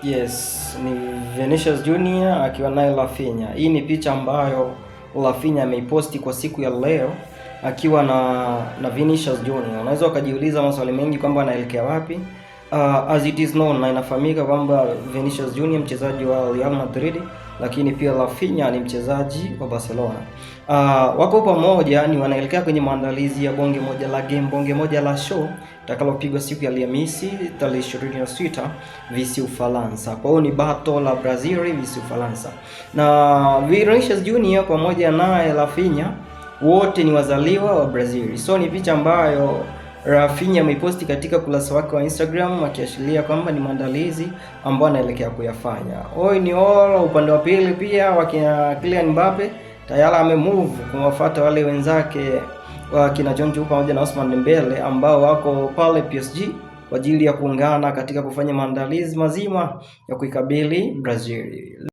Yes, ni Vinicius Junior akiwa naye Rafinha. Hii ni picha ambayo Rafinha ameiposti kwa siku ya leo akiwa na Vinicius Junior. Unaweza ukajiuliza maswali mengi kwamba anaelekea wapi. As it is known, na inafahamika kwamba Vinicius Junior mchezaji wa Real Madrid, lakini pia Rafinha ni mchezaji wa Barcelona. Wako pamoja, ni wanaelekea kwenye maandalizi ya bonge moja la show takalopigwa siku ya Alhamisi tarehe 26 vs Ufaransa. Kwa hiyo ni battle la Brazil vs Ufaransa. Na Vinicius Junior pamoja naye Rafinha wote ni wazaliwa wa Brazil. So ni picha ambayo Rafinha ameiposti katika kurasa wake wa Instagram akiashiria kwamba ni maandalizi ambayo anaelekea kuyafanya. Oi ni all upande wa pili pia wakina Kylian Mbappe tayari amemove kuwafuata wale wenzake wakina John Joe pamoja na Ousmane Dembele ambao wako pale PSG kwa ajili ya kuungana katika kufanya maandalizi mazima ya kuikabili Brazil.